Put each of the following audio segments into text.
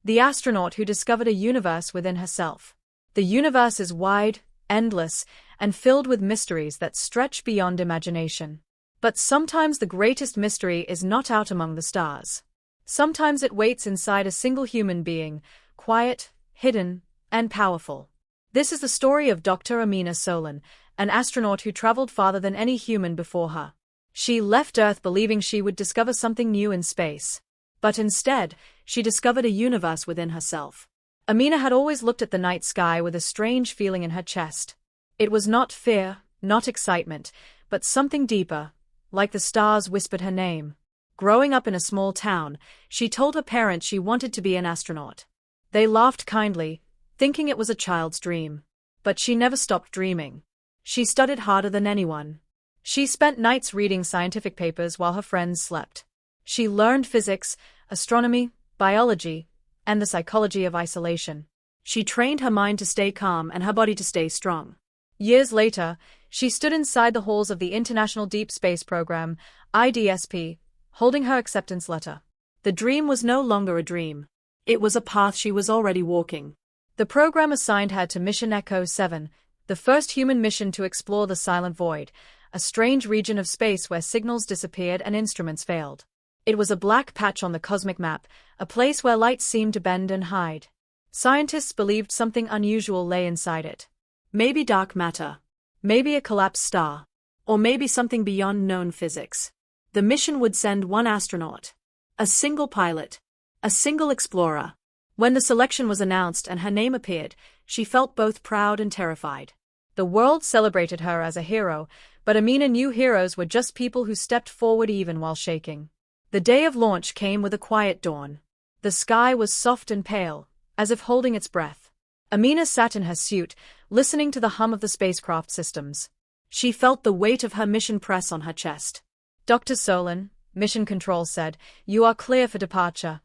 The astronaut who discovered a universe within herself. The universe is wide, endless, and filled with mysteries that stretch beyond imagination. But sometimes the greatest mystery is not out among the stars. Sometimes it waits inside a single human being, quiet, hidden, and powerful. This is the story of Dr. Amina Solan, an astronaut who traveled farther than any human before her. She left Earth believing she would discover something new in space. But instead, she discovered a universe within herself. Amina had always looked at the night sky with a strange feeling in her chest. It was not fear, not excitement, but something deeper, like the stars whispered her name. Growing up in a small town, she told her parents she wanted to be an astronaut. They laughed kindly, thinking it was a child's dream. But she never stopped dreaming. She studied harder than anyone. She spent nights reading scientific papers while her friends slept. She learned physics, astronomy, biology, and the psychology of isolation. She trained her mind to stay calm and her body to stay strong. Years later, she stood inside the halls of the International Deep Space Program, IDSP, holding her acceptance letter. The dream was no longer a dream. It was a path she was already walking. The program assigned her to Mission Echo 7, the first human mission to explore the silent void, a strange region of space where signals disappeared and instruments failed. It was a black patch on the cosmic map, a place where light seemed to bend and hide. Scientists believed something unusual lay inside it. Maybe dark matter. Maybe a collapsed star. Or maybe something beyond known physics. The mission would send one astronaut. A single pilot. A single explorer. When the selection was announced and her name appeared, she felt both proud and terrified. The world celebrated her as a hero, but Amina knew heroes were just people who stepped forward even while shaking. The day of launch came with a quiet dawn. The sky was soft and pale, as if holding its breath. Amina sat in her suit, listening to the hum of the spacecraft systems. She felt the weight of her mission press on her chest. Dr. Solan, Mission Control said, "You are clear for departure."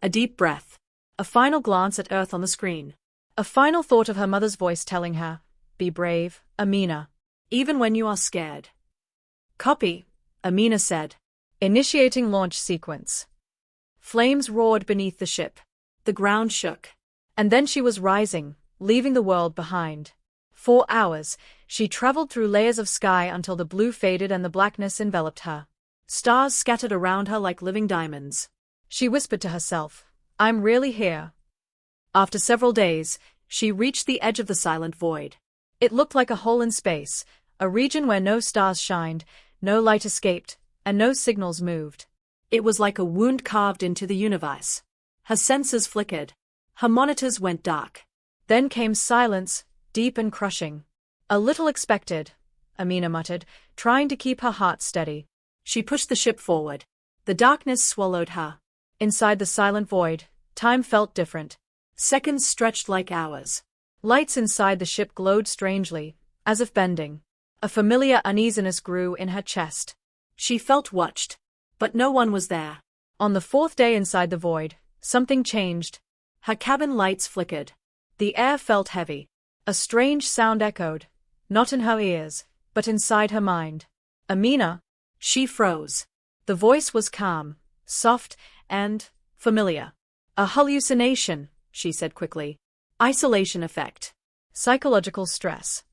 A deep breath. A final glance at Earth on the screen. A final thought of her mother's voice telling her, "Be brave, Amina. Even when you are scared." "Copy," Amina said. Initiating launch sequence. Flames roared beneath the ship. The ground shook. And then she was rising, leaving the world behind. For hours, she traveled through layers of sky until the blue faded and the blackness enveloped her. Stars scattered around her like living diamonds. She whispered to herself, "I'm really here." After several days, she reached the edge of the silent void. It looked like a hole in space, a region where no stars shined, no light escaped, and no signals moved. It was like a wound carved into the universe. Her senses flickered. Her monitors went dark. Then came silence, deep and crushing. "A little expected," Amina muttered, trying to keep her heart steady. She pushed the ship forward. The darkness swallowed her. Inside the silent void, time felt different. Seconds stretched like hours. Lights inside the ship glowed strangely, as if bending. A familiar uneasiness grew in her chest. She felt watched. But no one was there. On the fourth day inside the void, something changed. Her cabin lights flickered. The air felt heavy. A strange sound echoed, not in her ears, but inside her mind. "Amina." She froze. The voice was calm, soft, and familiar. "A hallucination," she said quickly. "Isolation effect. Psychological stress."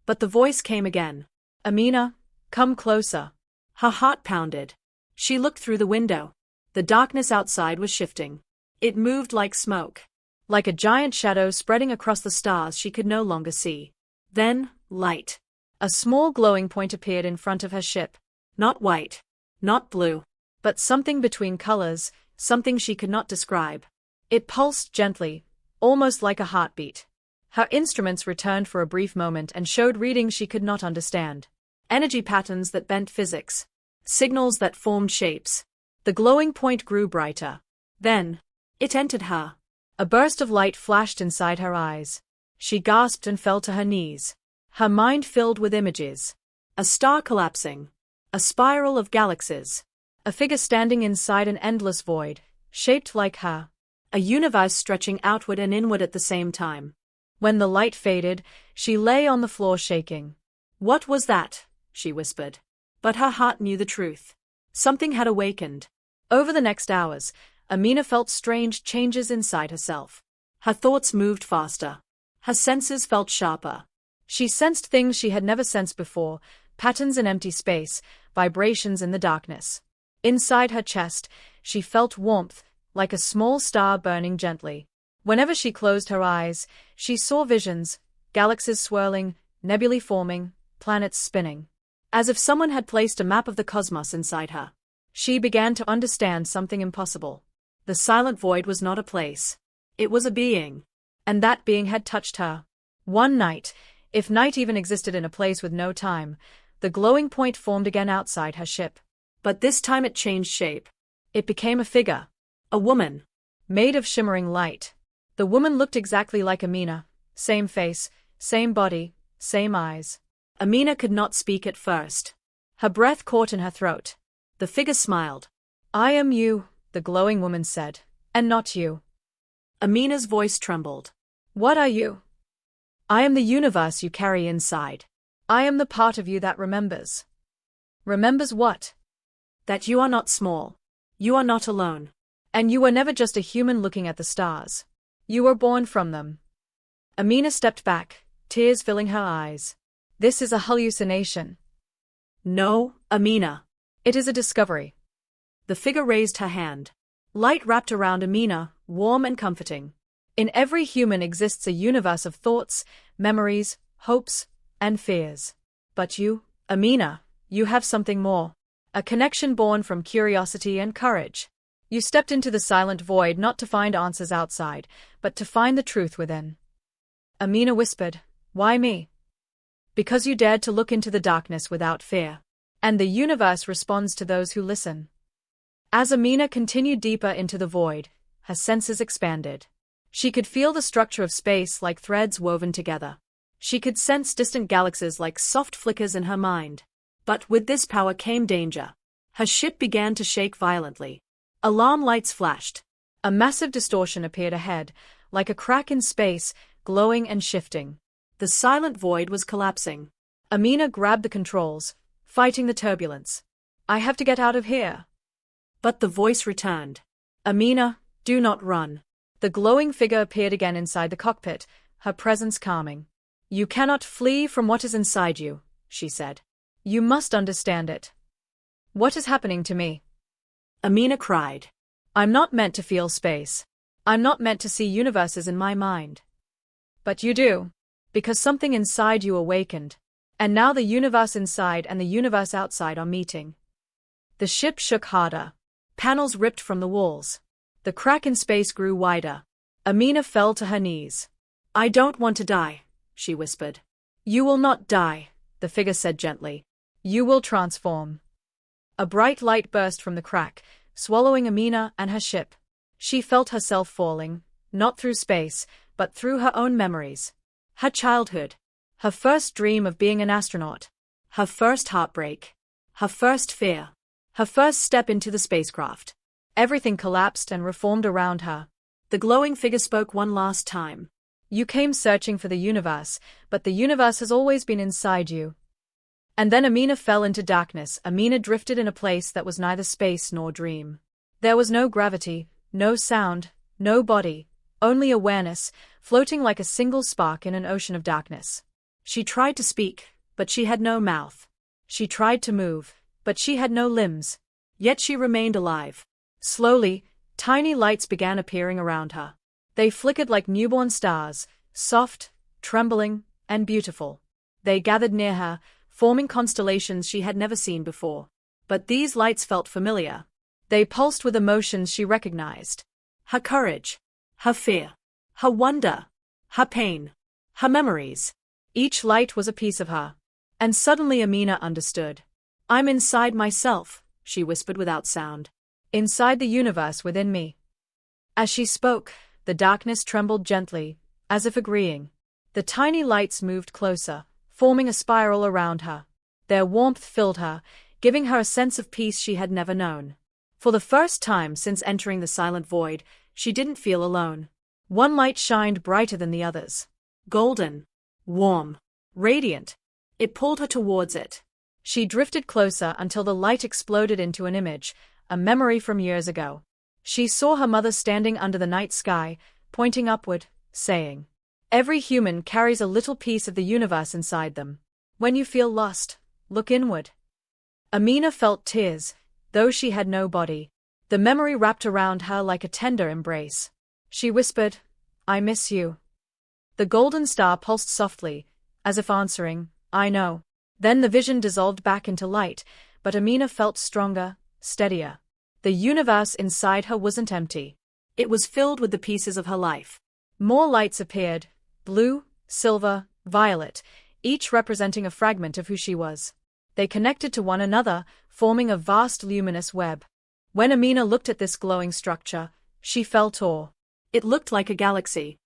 But the voice came again. "Amina, come closer." Her heart pounded. She looked through the window. The darkness outside was shifting. It moved like smoke. Like a giant shadow spreading across the stars she could no longer see. Then, light. A small glowing point appeared in front of her ship. Not white. Not blue. But something between colors, something she could not describe. It pulsed gently, almost like a heartbeat. Her instruments returned for a brief moment and showed readings she could not understand. Energy patterns that bent physics. Signals that formed shapes. The glowing point grew brighter. Then, it entered her. A burst of light flashed inside her eyes. She gasped and fell to her knees. Her mind filled with images. A star collapsing. A spiral of galaxies. A figure standing inside an endless void, shaped like her. A universe stretching outward and inward at the same time. When the light faded, she lay on the floor shaking. "What was that?" she whispered. But her heart knew the truth. Something had awakened. Over the next hours, Amina felt strange changes inside herself. Her thoughts moved faster. Her senses felt sharper. She sensed things she had never sensed before, patterns in empty space, vibrations in the darkness. Inside her chest, she felt warmth, like a small star burning gently. Whenever she closed her eyes, she saw visions, galaxies swirling, nebulae forming, planets spinning. As if someone had placed a map of the cosmos inside her. She began to understand something impossible. The silent void was not a place. It was a being. And that being had touched her. One night, if night even existed in a place with no time, the glowing point formed again outside her ship. But this time it changed shape. It became a figure. A woman. Made of shimmering light. The woman looked exactly like Amina. Same face, same body, same eyes. Amina could not speak at first. Her breath caught in her throat. The figure smiled. "I am you," the glowing woman said, "and not you." Amina's voice trembled. "What are you?" "I am the universe you carry inside. I am the part of you that remembers." "Remembers what?" "That you are not small. You are not alone. And you were never just a human looking at the stars. You were born from them." Amina stepped back, tears filling her eyes. "This is a hallucination." "No, Amina. It is a discovery." The figure raised her hand. Light wrapped around Amina, warm and comforting. In every human exists a universe of thoughts, memories, hopes, and fears. But you, Amina, you have something more. A connection born from curiosity and courage. You stepped into the silent void not to find answers outside, but to find the truth within. Amina whispered, "Why me?" "Because you dared to look into the darkness without fear. And the universe responds to those who listen." As Amina continued deeper into the void, her senses expanded. She could feel the structure of space like threads woven together. She could sense distant galaxies like soft flickers in her mind. But with this power came danger. Her ship began to shake violently. Alarm lights flashed. A massive distortion appeared ahead, like a crack in space, glowing and shifting. The silent void was collapsing. Amina grabbed the controls, fighting the turbulence. "I have to get out of here." But the voice returned. "Amina, do not run." The glowing figure appeared again inside the cockpit, her presence calming. "You cannot flee from what is inside you," she said. "You must understand it." "What is happening to me?" Amina cried. "I'm not meant to feel space. I'm not meant to see universes in my mind." "But you do. Because something inside you awakened. And now the universe inside and the universe outside are meeting." The ship shook harder. Panels ripped from the walls. The crack in space grew wider. Amina fell to her knees. "I don't want to die," she whispered. "You will not die," the figure said gently. "You will transform." A bright light burst from the crack, swallowing Amina and her ship. She felt herself falling, not through space, but through her own memories. Her childhood. Her first dream of being an astronaut. Her first heartbreak. Her first fear. Her first step into the spacecraft. Everything collapsed and reformed around her. The glowing figure spoke one last time. "You came searching for the universe, but the universe has always been inside you." And then Amina fell into darkness. Amina drifted in a place that was neither space nor dream. There was no gravity, no sound, no body, only awareness, floating like a single spark in an ocean of darkness. She tried to speak, but she had no mouth. She tried to move, but she had no limbs. Yet she remained alive. Slowly, tiny lights began appearing around her. They flickered like newborn stars, soft, trembling, and beautiful. They gathered near her, forming constellations she had never seen before. But these lights felt familiar. They pulsed with emotions she recognized. Her courage, her fear, her wonder, her pain, her memories. Each light was a piece of her. And suddenly Amina understood. "I'm inside myself," she whispered without sound. "Inside the universe within me." As she spoke, the darkness trembled gently, as if agreeing. The tiny lights moved closer, forming a spiral around her. Their warmth filled her, giving her a sense of peace she had never known. For the first time since entering the silent void, she didn't feel alone. One light shined brighter than the others. Golden, warm, radiant. It pulled her towards it. She drifted closer until the light exploded into an image, a memory from years ago. She saw her mother standing under the night sky, pointing upward, saying, "Every human carries a little piece of the universe inside them. When you feel lost, look inward." Amina felt tears, though she had no body. The memory wrapped around her like a tender embrace. She whispered, "I miss you." The golden star pulsed softly, as if answering, "I know." Then the vision dissolved back into light, but Amina felt stronger, steadier. The universe inside her wasn't empty. It was filled with the pieces of her life. More lights appeared, blue, silver, violet, each representing a fragment of who she was. They connected to one another, forming a vast luminous web. When Amina looked at this glowing structure, she felt awe. It looked like a galaxy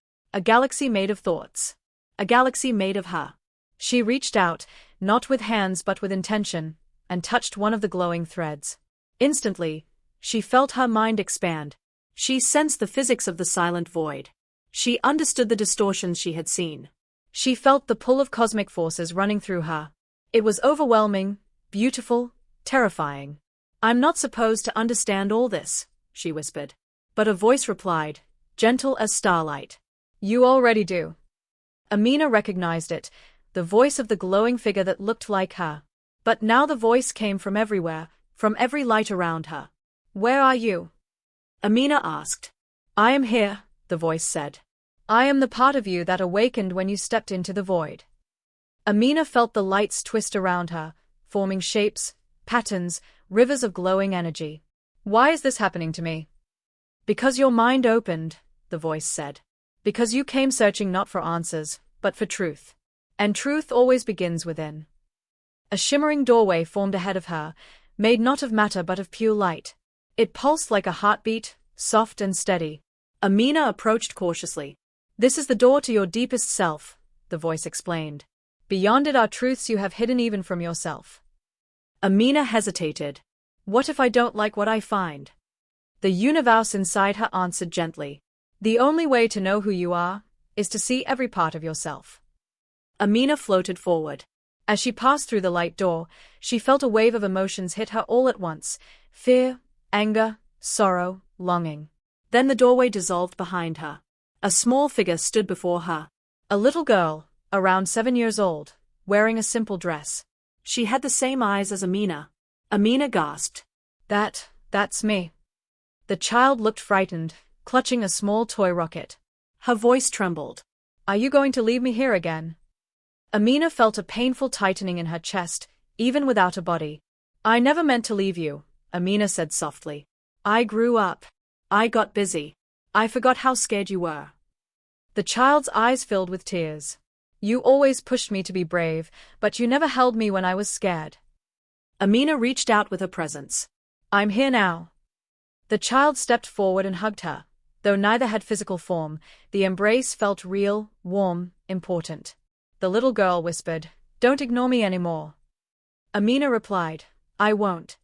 made of thoughts, a galaxy made of her. She reached out, not with hands but with intention, and touched one of the glowing threads. Instantly, she felt her mind expand. She sensed the physics of the silent void. She understood the distortions she had seen. She felt the pull of cosmic forces running through her. It was overwhelming, beautiful, terrifying. "I'm not supposed to understand all this," she whispered. But a voice replied, gentle as starlight. "You already do." Amina recognized it, the voice of the glowing figure that looked like her. But now the voice came from everywhere, from every light around her. "Where are you?" Amina asked. "I am here," the voice said. "I am the part of you that awakened when you stepped into the void." Amina felt the lights twist around her, forming shapes, patterns, rivers of glowing energy. "Why is this happening to me?" "Because your mind opened," the voice said. "Because you came searching not for answers, but for truth. And truth always begins within." A shimmering doorway formed ahead of her, made not of matter but of pure light. It pulsed like a heartbeat, soft and steady. Amina approached cautiously. "This is the door to your deepest self," the voice explained. "Beyond it are truths you have hidden even from yourself." Amina hesitated. "What if I don't like what I find?" The universe inside her answered gently. "The only way to know who you are is to see every part of yourself." Amina floated forward. As she passed through the light door, she felt a wave of emotions hit her all at once: fear, anger, sorrow, longing. Then the doorway dissolved behind her. A small figure stood before her. A little girl, around 7 years old, wearing a simple dress. She had the same eyes as Amina. Amina gasped. That's me." The child looked frightened, clutching a small toy rocket. Her voice trembled. "Are you going to leave me here again?" Amina felt a painful tightening in her chest, even without a body. "I never meant to leave you," Amina said softly. "I grew up. I got busy. I forgot how scared you were." The child's eyes filled with tears. "You always pushed me to be brave, but you never held me when I was scared." Amina reached out with her presence. "I'm here now." The child stepped forward and hugged her. Though neither had physical form, the embrace felt real, warm, important. The little girl whispered, "Don't ignore me anymore." Amina replied, "I won't."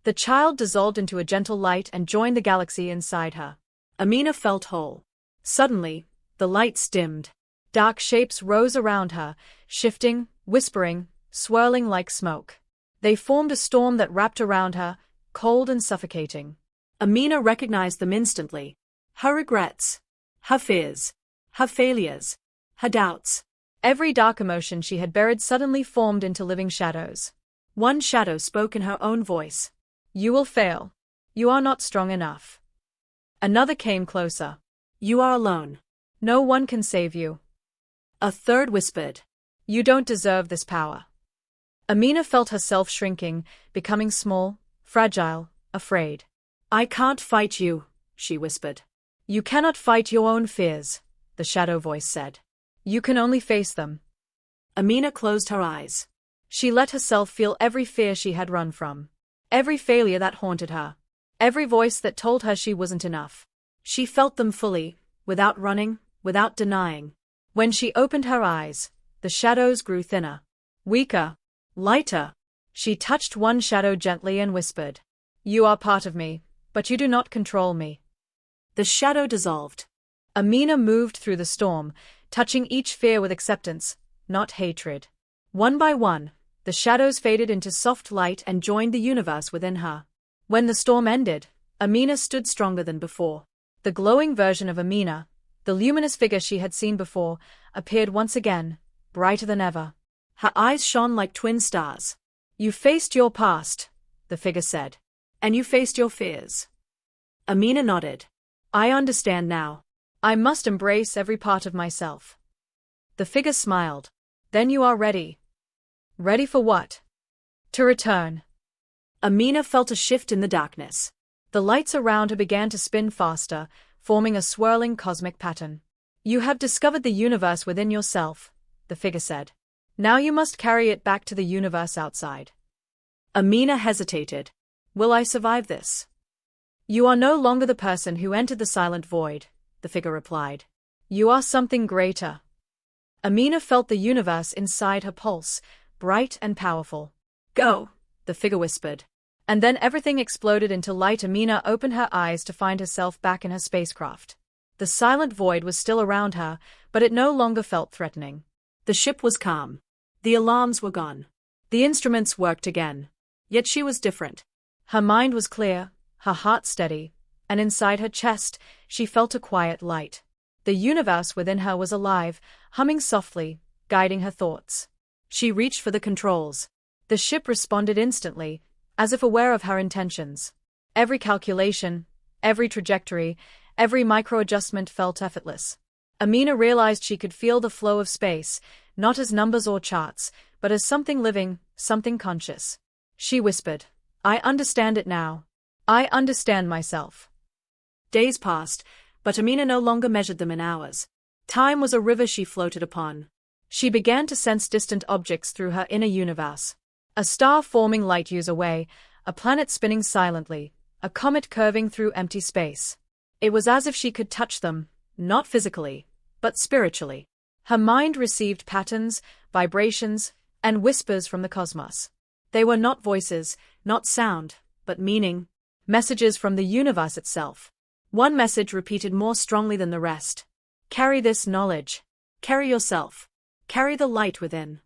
The child dissolved into a gentle light and joined the galaxy inside her. Amina felt whole. Suddenly, the lights dimmed. Dark shapes rose around her, shifting, whispering, swirling like smoke. They formed a storm that wrapped around her, cold and suffocating. Amina recognized them instantly. Her regrets, her fears, her failures, her doubts. Every dark emotion she had buried suddenly formed into living shadows. One shadow spoke in her own voice. "You will fail. You are not strong enough." Another came closer. "You are alone. No one can save you." A third whispered, "You don't deserve this power." Amina felt herself shrinking, becoming small, fragile, afraid. "I can't fight you," she whispered. "You cannot fight your own fears," the shadow voice said. "You can only face them." Amina closed her eyes. She let herself feel every fear she had run from. Every failure that haunted her. Every voice that told her she wasn't enough. She felt them fully, without running, without denying. When she opened her eyes, the shadows grew thinner. Weaker. Lighter. She touched one shadow gently and whispered, "You are part of me, but you do not control me." The shadow dissolved. Amina moved through the storm, touching each fear with acceptance, not hatred. One by one, the shadows faded into soft light and joined the universe within her. When the storm ended, Amina stood stronger than before. The glowing version of Amina, the luminous figure she had seen before, appeared once again, brighter than ever. Her eyes shone like twin stars. You faced your past, the figure said. And you faced your fears. Amina nodded. I understand now. I must embrace every part of myself. The figure smiled. Then you are ready. Ready for what? To return. Amina felt a shift in the darkness. The lights around her began to spin faster, forming a swirling cosmic pattern. You have discovered the universe within yourself, the figure said. Now you must carry it back to the universe outside. Amina hesitated. Will I survive this? You are no longer the person who entered the silent void, the figure replied. You are something greater. Amina felt the universe inside her pulse, bright and powerful. Go, the figure whispered. And then everything exploded into light. Amina opened her eyes to find herself back in her spacecraft. The silent void was still around her, but it no longer felt threatening. The ship was calm. The alarms were gone. The instruments worked again. Yet she was different. Her mind was clear, her heart steady, and inside her chest, she felt a quiet light. The universe within her was alive, humming softly, guiding her thoughts. She reached for the controls. The ship responded instantly, as if aware of her intentions. Every calculation, every trajectory, every micro-adjustment felt effortless. Amina realized she could feel the flow of space, not as numbers or charts, but as something living, something conscious. She whispered, I understand it now. I understand myself. Days passed, but Amina no longer measured them in hours. Time was a river she floated upon. She began to sense distant objects through her inner universe. A star forming light years away, a planet spinning silently, a comet curving through empty space. It was as if she could touch them, not physically, but spiritually. Her mind received patterns, vibrations, and whispers from the cosmos. They were not voices, not sound, but meaning. Messages from the universe itself. One message repeated more strongly than the rest. Carry this knowledge. Carry yourself. Carry the light within.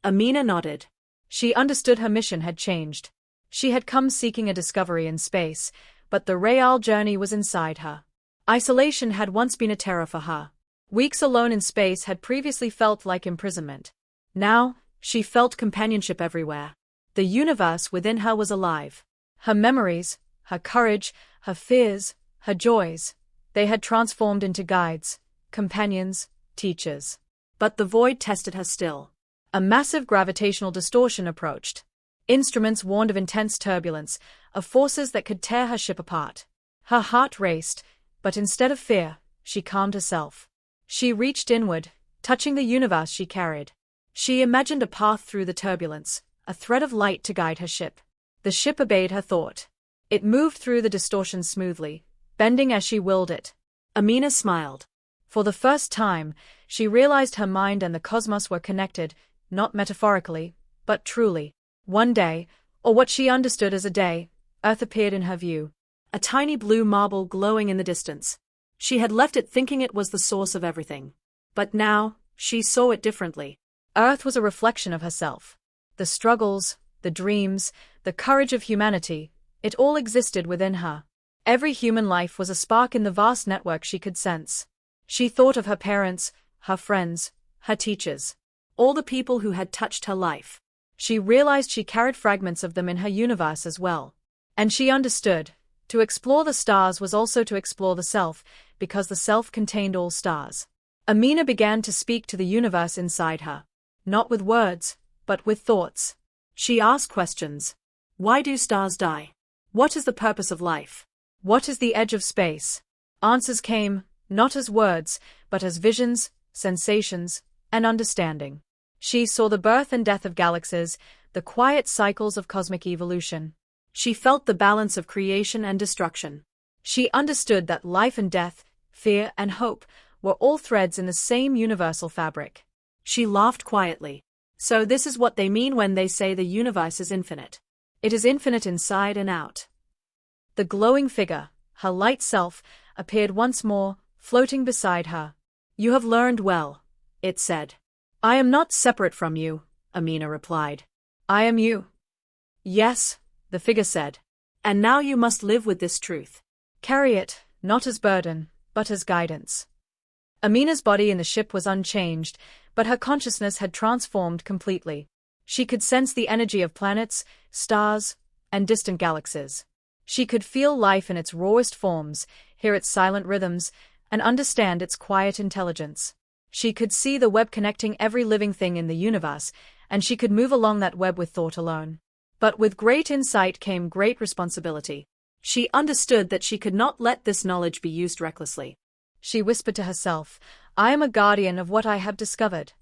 Amina nodded. She understood her mission had changed. She had come seeking a discovery in space, but the real journey was inside her. Isolation had once been a terror for her. Weeks alone in space had previously felt like imprisonment. Now, she felt companionship everywhere. The universe within her was alive. Her memories, her courage, her fears, her joys, they had transformed into guides, companions, teachers. But the void tested her still. A massive gravitational distortion approached. Instruments warned of intense turbulence, of forces that could tear her ship apart. Her heart raced, but instead of fear, she calmed herself. She reached inward, touching the universe she carried. She imagined a path through the turbulence, a thread of light to guide her ship. The ship obeyed her thought. It moved through the distortion smoothly, bending as she willed it. Amina smiled. For the first time, she realized her mind and the cosmos were connected, not metaphorically, but truly. One day, or what she understood as a day, Earth appeared in her view. A tiny blue marble glowing in the distance. She had left it thinking it was the source of everything. But now, she saw it differently. Earth was a reflection of herself. The struggles, the dreams, the courage of humanity, it all existed within her. Every human life was a spark in the vast network she could sense. She thought of her parents, her friends, her teachers. All the people who had touched her life. She realized she carried fragments of them in her universe as well. And she understood, to explore the stars was also to explore the self, because the self contained all stars. Amina began to speak to the universe inside her. Not with words, but with thoughts. She asked questions. Why do stars die? What is the purpose of life? What is the edge of space? Answers came, not as words, but as visions, sensations, and understanding. She saw the birth and death of galaxies, the quiet cycles of cosmic evolution. She felt the balance of creation and destruction. She understood that life and death, fear and hope, were all threads in the same universal fabric. She laughed quietly. So this is what they mean when they say the universe is infinite. It is infinite inside and out. The glowing figure, her light self, appeared once more, floating beside her. You have learned well, it said. I am not separate from you, Amina replied. I am you. Yes, the figure said. And now you must live with this truth. Carry it, not as burden, but as guidance. Amina's body in the ship was unchanged, but her consciousness had transformed completely. She could sense the energy of planets, stars, and distant galaxies. She could feel life in its rawest forms, hear its silent rhythms, and understand its quiet intelligence. She could see the web connecting every living thing in the universe, and she could move along that web with thought alone. But with great insight came great responsibility. She understood that she could not let this knowledge be used recklessly. She whispered to herself, "I am a guardian of what I have discovered."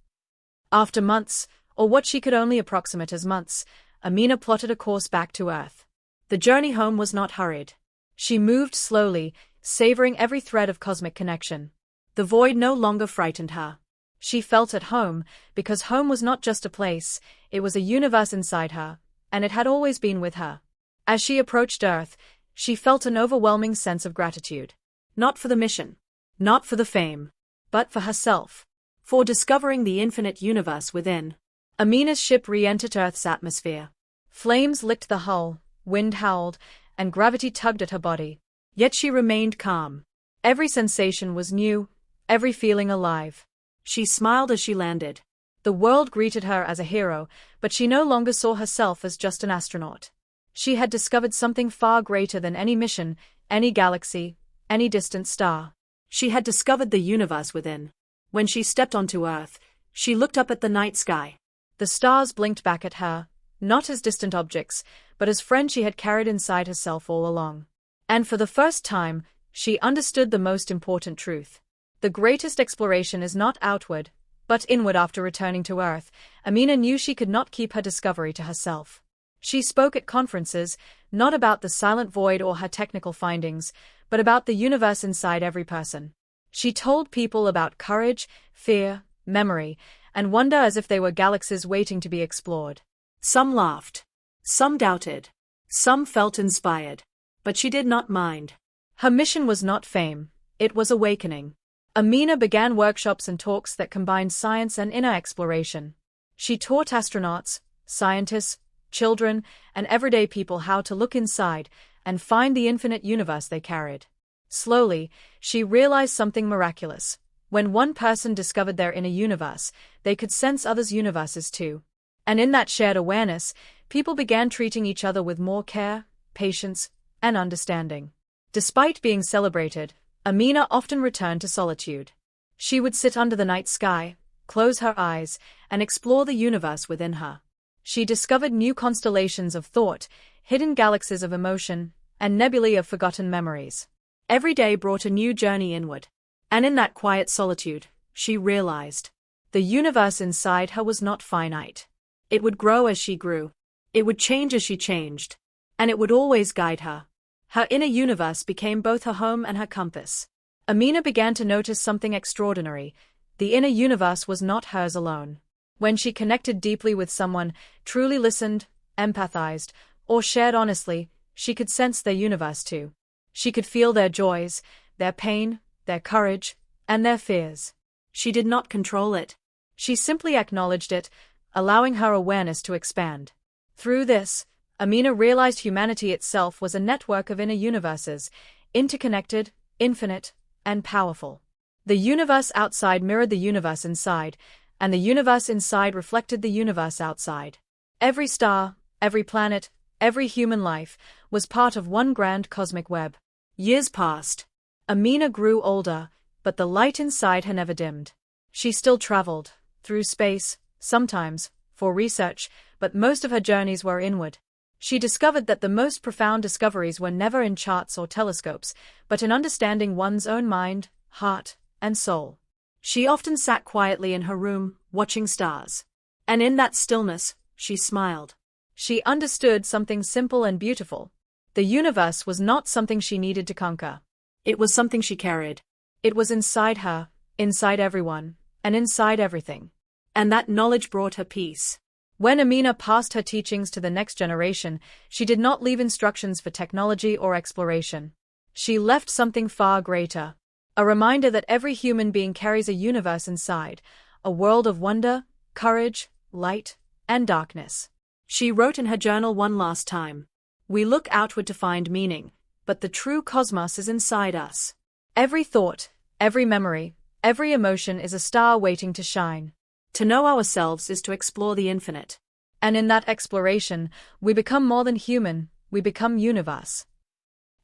After months, or what she could only approximate as months, Amina plotted a course back to Earth. The journey home was not hurried. She moved slowly, savoring every thread of cosmic connection. The void no longer frightened her. She felt at home, because home was not just a place, it was a universe inside her, and it had always been with her. As she approached Earth, she felt an overwhelming sense of gratitude. Not for the mission, not for the fame, but for herself, for discovering the infinite universe within. Amina's ship re-entered Earth's atmosphere. Flames licked the hull, wind howled, and gravity tugged at her body. Yet she remained calm. Every sensation was new, every feeling alive. She smiled as she landed. The world greeted her as a hero, but she no longer saw herself as just an astronaut. She had discovered something far greater than any mission, any galaxy, any distant star. She had discovered the universe within. When she stepped onto Earth, she looked up at the night sky. The stars blinked back at her, not as distant objects, but as friends she had carried inside herself all along. And for the first time, she understood the most important truth. The greatest exploration is not outward, but inward. After returning to Earth, Amina knew she could not keep her discovery to herself. She spoke at conferences, not about the silent void or her technical findings, but about the universe inside every person. She told people about courage, fear, memory, and wonder as if they were galaxies waiting to be explored. Some laughed. Some doubted. Some felt inspired. But she did not mind. Her mission was not fame, it was awakening. Amina began workshops and talks that combined science and inner exploration. She taught astronauts, scientists, children, and everyday people how to look inside and find the infinite universe they carried. Slowly, she realized something miraculous. When one person discovered their inner universe, they could sense others' universes too. And in that shared awareness, people began treating each other with more care, patience, and understanding. Despite being celebrated, Amina often returned to solitude. She would sit under the night sky, close her eyes, and explore the universe within her. She discovered new constellations of thought, hidden galaxies of emotion, and nebulae of forgotten memories. Every day brought a new journey inward. And in that quiet solitude, she realized the universe inside her was not finite. It would grow as she grew. It would change as she changed. And it would always guide her. Her inner universe became both her home and her compass. Amina began to notice something extraordinary. The inner universe was not hers alone. When she connected deeply with someone, truly listened, empathized, or shared honestly, she could sense their universe too. She could feel their joys, their pain, their courage, and their fears. She did not control it. She simply acknowledged it, allowing her awareness to expand. Through this, Amina realized humanity itself was a network of inner universes, interconnected, infinite, and powerful. The universe outside mirrored the universe inside, and the universe inside reflected the universe outside. Every star, every planet, every human life was part of one grand cosmic web. Years passed. Amina grew older, but the light inside her never dimmed. She still traveled, through space, sometimes, for research, but most of her journeys were inward. She discovered that the most profound discoveries were never in charts or telescopes, but in understanding one's own mind, heart, and soul. She often sat quietly in her room, watching stars. And in that stillness, she smiled. She understood something simple and beautiful. The universe was not something she needed to conquer. It was something she carried. It was inside her, inside everyone, and inside everything. And that knowledge brought her peace. When Amina passed her teachings to the next generation, she did not leave instructions for technology or exploration. She left something far greater. A reminder that every human being carries a universe inside, a world of wonder, courage, light, and darkness. She wrote in her journal one last time. We look outward to find meaning, but the true cosmos is inside us. Every thought, every memory, every emotion is a star waiting to shine. To know ourselves is to explore the infinite. And in that exploration, we become more than human, we become universe.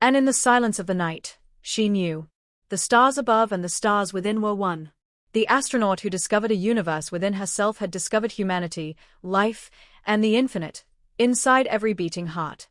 And in the silence of the night, she knew. The stars above and the stars within were one. The astronaut who discovered a universe within herself had discovered humanity, life, and the infinite, inside every beating heart.